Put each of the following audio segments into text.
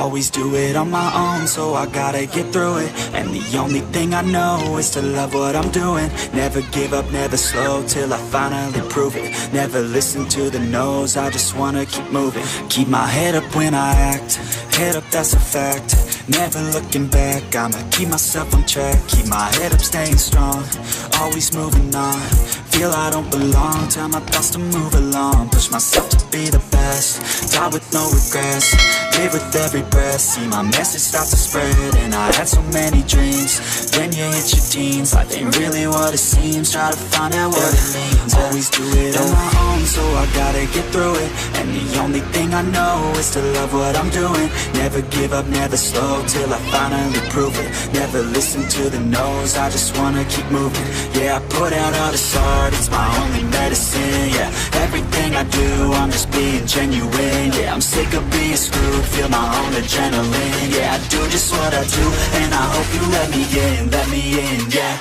Always do it on my own, so I gotta get through it. And the only thing I know is to love what I'm doing. Never give up, never slow, till I finally prove it. Never listen to the no's, I just wanna keep moving. Keep my head up when I act, head up, that's a fact. Never looking back, I'ma keep myself on track. Keep my head up, staying strong, always moving on. Feel I don't belong, tell my thoughts to move along. Push myself to be the best, die with no regrets. Live with every breath, see my message start to spread. And I had so many dreams, then you hit your teens. Life ain't really what it seems, try to find out what it means. Always do it on my own, so I gotta get through it. And the only thing I know is to love what I'm doing. Never give up, never slow, till I finally prove it. Never listen to the no's, I just wanna keep moving. Yeah, I put out all this art, it's my only medicine. Yeah, everything I do, I'm just being genuine. Yeah, I'm sick of being screwed, feel my own adrenaline. Yeah, I do just what I do, and I hope you let me in, yeah.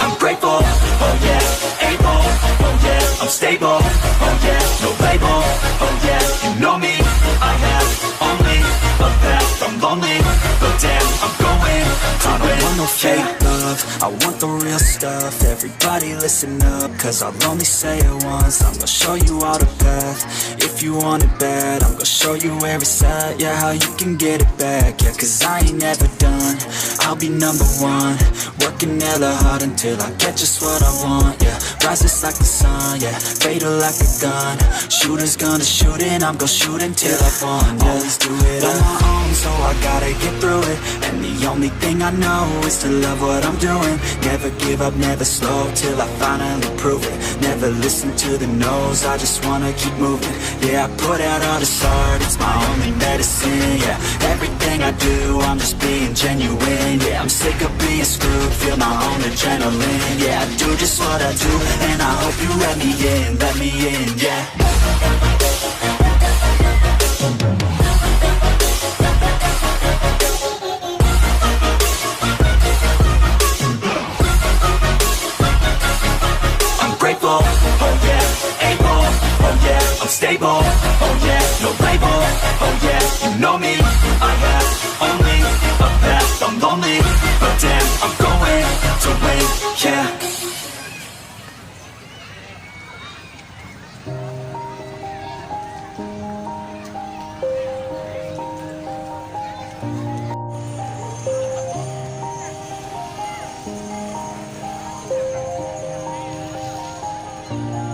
I'm grateful, oh yeah, able, oh yeah, I'm stable, oh yeah, no label, oh yeah, you know me, I have only a path, I'm lonely, but damn, I'm going to win. I don't want no fake love, I want the real stuff. Everybody listen up, cause I'll only say it once. I'm gonna show you all the path, if you want it bad. I'm gonna show you where it's at, yeah, how you can get it back. Yeah, cause I ain't never done, I'll be number one. Working hella hard until I get just what I want, yeah. Rises like the sun, yeah, fatal like a gun. Shooters gonna shoot and I'm gonna shoot until I won, yeah. Always do it on my own, so I gotta get through it. And the only thing I know is to love what I'm doing. Never give up, never slow, till I finally prove it. Never listen to the no's, I just wanna keep moving. Yeah, I put out all this art, it's my only medicine. Yeah, everything I do, I'm just being genuine. Yeah, I'm sick of being screwed, feel my own adrenaline. Yeah, I do just what I do, and I hope you let me in, yeah. Grateful, oh yeah, able, oh yeah, I'm stable, oh yeah, no label, oh yeah, you know me, I have only a path, I'm lonely, but damn, I'm going to win, yeah.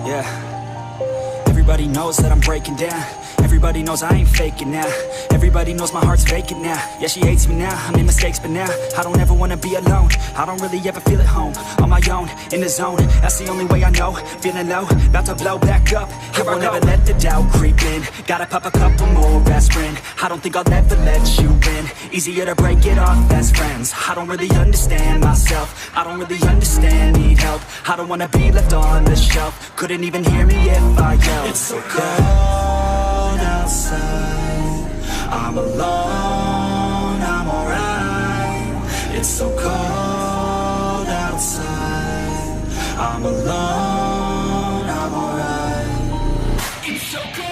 Yeah, everybody knows that I'm breaking down. Everybody knows I ain't faking now. Everybody knows my heart's vacant now. Yeah, she hates me now, I made mistakes but now I don't ever wanna be alone. I don't really ever feel at home. On my own, in the zone, that's the only way I know. Feeling low, about to blow back up. I won't ever let the doubt creep in. Gotta pop a couple more aspirin. I don't think I'll ever let you in. Easier to break it off best friends. I don't really understand myself, I don't really understand, need help. I don't wanna be left on the shelf. Couldn't even hear me if I yelled. It's so cold outside, I'm alone, I'm alright. It's so cold outside, I'm alone, I'm alright. It's so cold.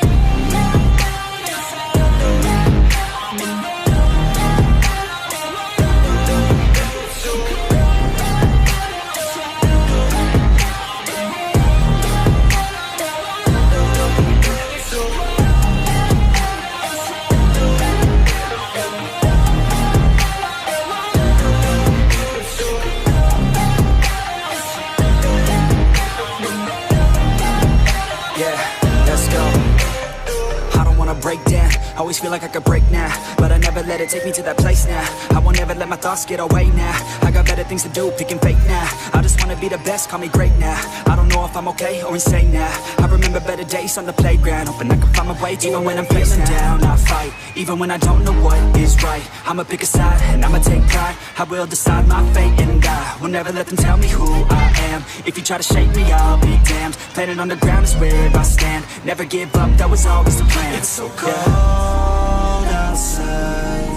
Break down, always feel like I could break now, but I never let it take me to that place now. I won't ever let my thoughts get away now. I got better things to do, picking fate now. I just wanna be the best, call me great now. I don't know if I'm okay or insane now. I remember better days on the playground, hoping I can find my way. Even when I'm feeling down, I fight. Even when I don't know what is right, I'ma pick a side and I'ma take pride. I will decide my fate and I will never let them tell me who I am. If you try to shake me, I'll be damned. Planet on the ground is where I stand. Never give up, that was always the plan. It's so cold outside,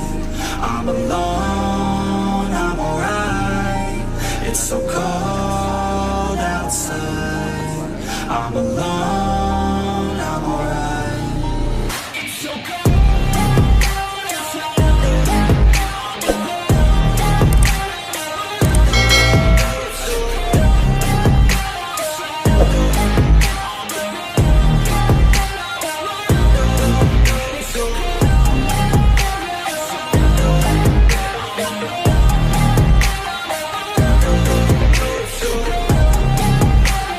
I'm alone, I'm alright. so cold outside. I'm alone